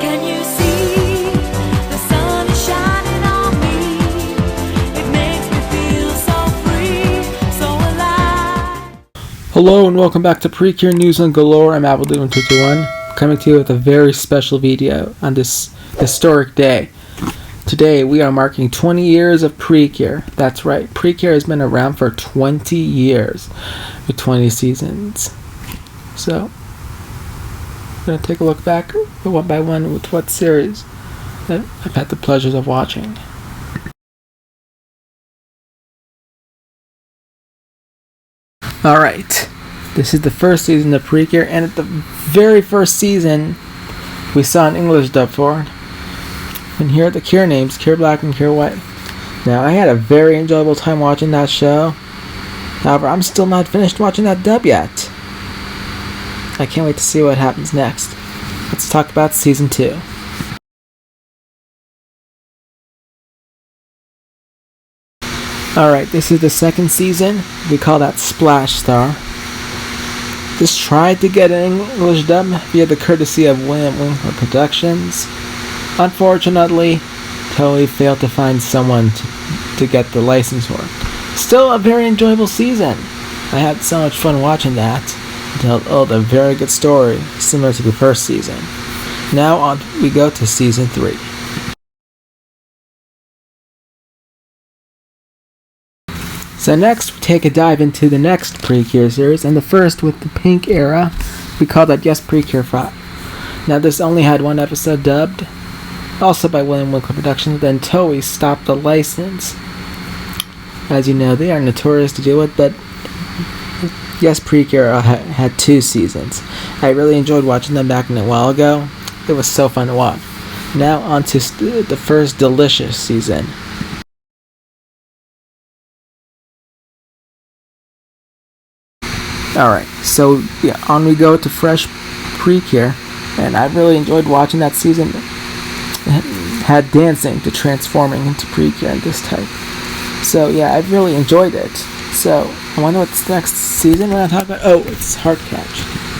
Can you see the sun is shining on me? It makes me feel so free, so alive. Hello and welcome back to Precure News on Galore. I'm Appledoom221, coming to you with a very special video on this historic day. Today we are marking 20 years of Precure. That's right, Precure has been around for 20 years with 20 seasons. So, I'm going to take a look back one by one with what series that I've had the pleasures of watching. Alright, this is the first season of Precure, and at the very first season we saw an English dub for it. And here are the Cure names, Cure Black and Cure White. Now, I had a very enjoyable time watching that show. However, I'm still not finished watching that dub yet. I can't wait to see what happens next. Let's talk about Season 2. Alright, this is the second season. We call that Splash Star. This tried to get an English dub via the courtesy of William Winkler Productions. Unfortunately, Toei failed to find someone to get the license for it. Still a very enjoyable season. I had so much fun watching that. It told a very good story, similar to the first season. Now on we go to Season 3. So next we take a dive into the next Precure series, and the first with the pink era. We call that Yes Precure 5. Now this only had one episode dubbed, also by William Winkler Productions. Then Toei stopped the license. As you know, they are notorious to do it, but Yes Precure had 2 seasons. I really enjoyed watching them back in a while ago. It was so fun to watch. Now on to the first delicious season. Alright, so yeah, on we go to Fresh Precure, and I really enjoyed watching that season. It had dancing to transforming into Precure in this type. So yeah, I really enjoyed it. So I wonder what's the next season we're going to talk about. Oh, it's HeartCatch.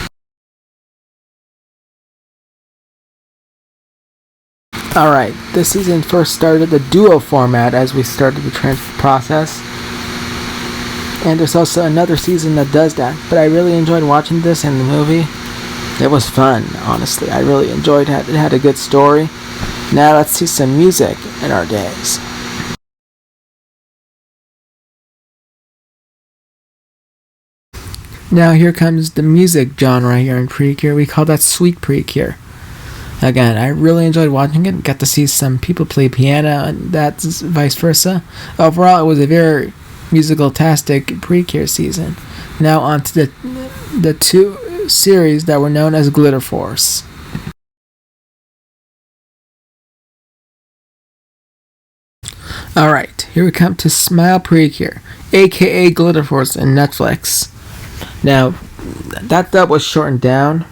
Alright, this season first started the duo format as we started the transfer process. And there's also another season that does that. But I really enjoyed watching this in the movie. It was fun, honestly. I really enjoyed it. It had a good story. Now let's see some music in our days. Now here comes the music genre here in Precure. We call that Sweet Precure. Again, I really enjoyed watching it. Got to see some people play piano, and that's vice versa. Overall, it was a very musical-tastic Precure season. Now on to the 2 series that were known as Glitter Force. Alright, here we come to Smile Precure, aka Glitter Force in Netflix. Now, that dub was shortened down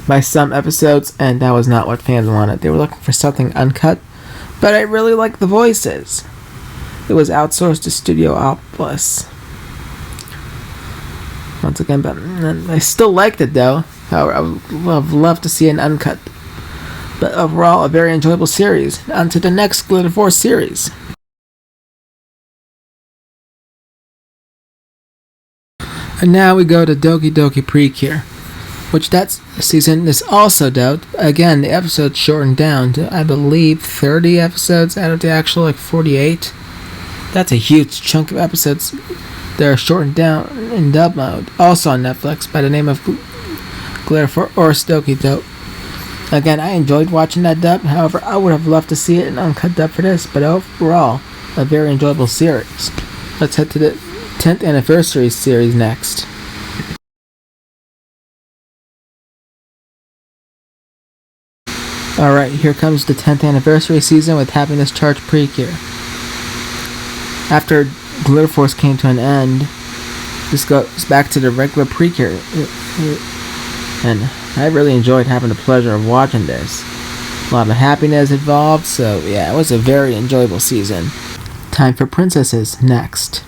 by some episodes, and that was not what fans wanted. They were looking for something uncut, but I really liked the voices. It was outsourced to Studio Opus. Once again, but I still liked it though. However, I would have loved to see an uncut. But overall, a very enjoyable series. On to the next Glitter Force series. And now we go to DokiDoki Precure, which that season is also dubbed. Again, the episodes shortened down to, I believe, 30 episodes out of the actual 48. That's a huge chunk of episodes that are shortened down in dub mode. Also on Netflix by the name of Glitter Force DokiDoki. Again, I enjoyed watching that dub. However, I would have loved to see it in uncut dub for this. But overall, a very enjoyable series. Let's head to the 10th anniversary series next. Alright, here comes the 10th anniversary season with Happiness Charge Precure. After Glitter Force came to an end, this goes back to the regular Precure. And I really enjoyed having the pleasure of watching this. A lot of happiness involved, so yeah, it was a very enjoyable season. Time for Princesses next.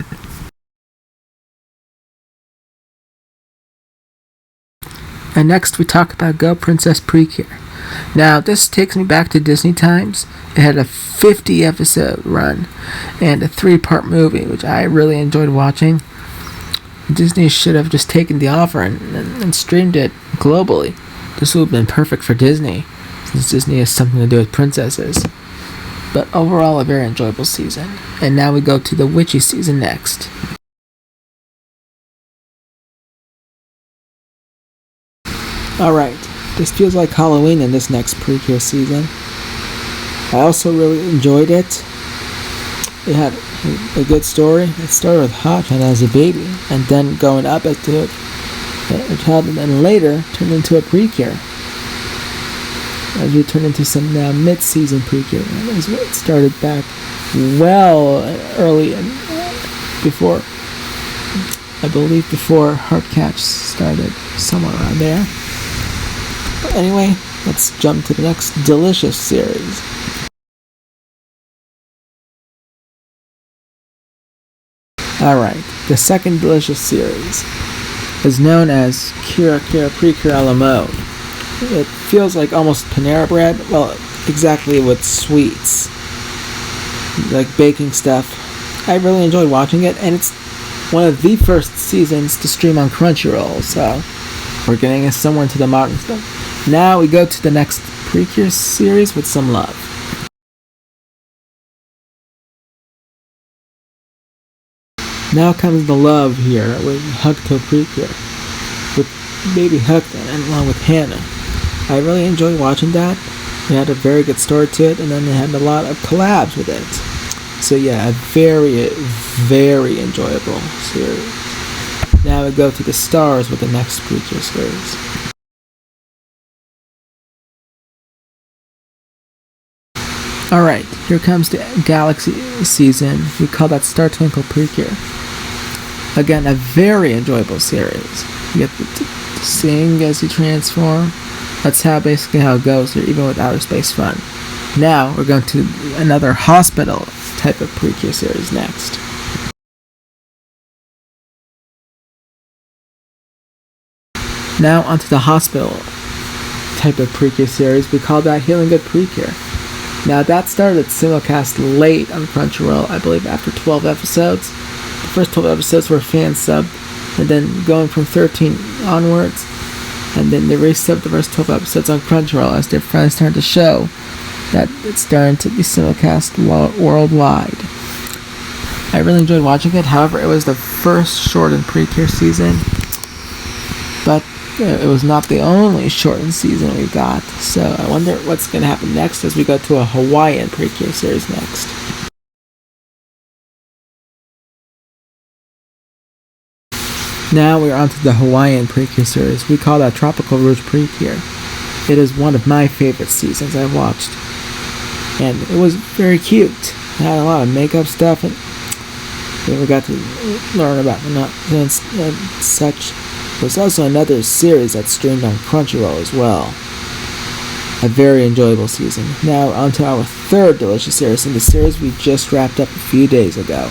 And next we talk about Go Princess Precure. Now, this takes me back to Disney times. It had a 50 episode run and a 3-part movie, which I really enjoyed watching. Disney should have just taken the offer and streamed it globally. This would have been perfect for Disney, since Disney has something to do with princesses. But overall, a very enjoyable season. And now we go to the Witchy season next. Alright, this feels like Halloween in this next Precure season. I also really enjoyed it. It had a good story. It started with Hotchan as a baby, and then going up into a child, and then later turned into a Precure. As we turn into some now mid-season Precure. It started back well early and before, I believe before HeartCatch started, somewhere around there. But anyway, let's jump to the next delicious series. Alright, the second delicious series is known as KiraKira Precure a la mode. It feels like almost Panera bread, well, exactly with sweets, like baking stuff. I really enjoyed watching it, and it's one of the first seasons to stream on Crunchyroll, so we're getting us somewhere into the modern stuff. Now we go to the next Precure series with some love. Now comes the love here with Hugtto Precure, with baby Hugtto, and along with Hannah. I really enjoyed watching that. It had a very good story to it, and then it had a lot of collabs with it. So yeah, a very, very enjoyable series. Now we go to the stars with the next Precure series. Alright, here comes the Galaxy season. We call that Star Twinkle Precure. Again, a very enjoyable series. You get to sing as you transform. That's basically how it goes here, even with outer space fun. Now, we're going to another hospital type of Precure series next. Now, onto the hospital type of Precure series. We call that Healing Good Precure. Now, that started simulcast late on Crunchyroll, I believe after 12 episodes. The first 12 episodes were fan subbed, and then going from 13 onwards, and then they resubbed the first 12 episodes on Crunchyroll as their friends started to show that it's starting to be simulcast worldwide. I really enjoyed watching it. However, it was the first shortened Precure season, but it was not the only shortened season we got. So I wonder what's going to happen next as we go to a Hawaiian Precure series next. Now we're on to the Hawaiian Precure series. We call that Tropical-Rouge Precure. It is one of my favorite seasons I've watched. And it was very cute. It had a lot of makeup stuff, and we got to learn about nonsense and such. There's also another series that streamed on Crunchyroll as well. A very enjoyable season. Now on to our third delicious series, and the series we just wrapped up a few days ago.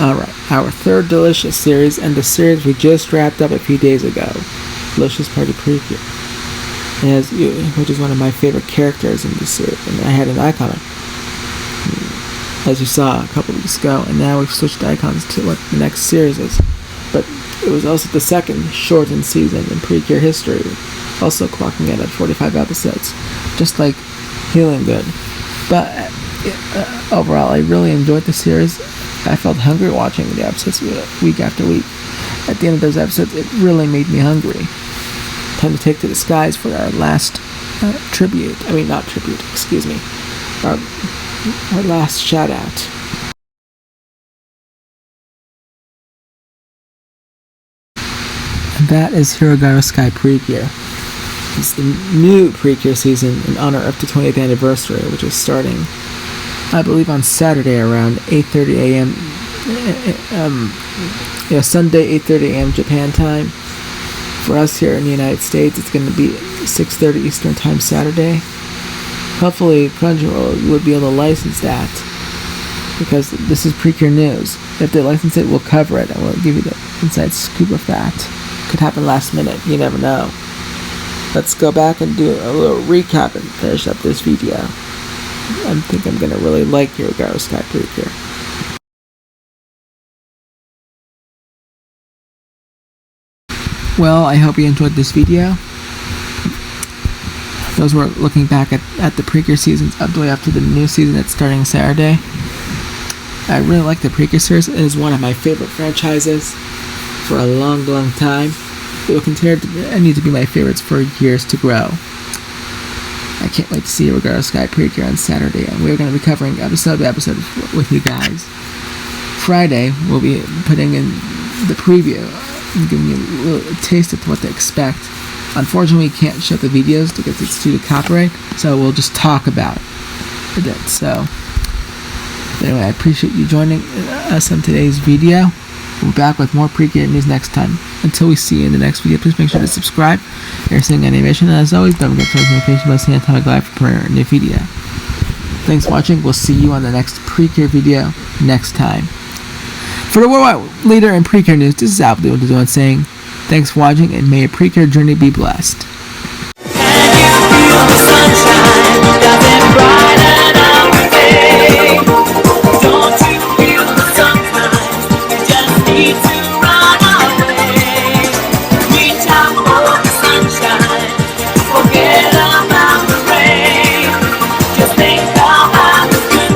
Alright, our third delicious series, and the series we just wrapped up a few days ago. Delicious Party Precure. Which is one of my favorite characters in this series, and I had an icon, as you saw a couple weeks ago, and now we've switched icons to what the next series is. But it was also the second shortened season in Precure history, also clocking in at 45 episodes, just like Healing Good. But overall, I really enjoyed the series. I felt hungry watching the episodes week after week. At the end of those episodes, it really made me hungry. Time to take to the skies for our last tribute. I mean, not tribute, excuse me. Our last shout out. And that is Hirogaru Sky Precure. It's the new Precure season in honor of the 20th anniversary, which is starting, I believe, on Saturday around 8:30 a.m. Sunday 8:30 a.m. Japan time. For us here in the United States, it's going to be 6:30 Eastern time Saturday. Hopefully, Crunchyroll would be able to license that. because this is Precure news. If they license it, we'll cover it, and we'll give you the inside scoop of that. Could happen last minute, you never know. Let's go back and do a little recap and finish up this video. I think I'm going to really like Hirogaru Sky Precure. Well, I hope you enjoyed this video. Those were looking back at the Precure seasons up the way up to the new season that's starting Saturday. I really like the Precure series. It is one of my favorite franchises for a long, long time. It will continue to be my favorites for years to grow. I can't wait to see Hirogaru Sky Precure on Saturday, and we're going to be covering episode by episode with you guys. Friday, we'll be putting in the preview and giving you a little taste of what to expect. Unfortunately, we can't show the videos because it's due to copyright, so we'll just talk about it. So, anyway, I appreciate you joining us on today's video. We'll be back with more Precure news next time. Until we see you in the next video, please make sure to subscribe. You're seeing animation, and as always, don't forget to turn notifications by seeing Atomic Live for a new video. Thanks for watching. We'll see you on the next Precure video next time. For the worldwide leader in Precure news, this is Albert saying, thanks for watching, and may your Precure journey be blessed.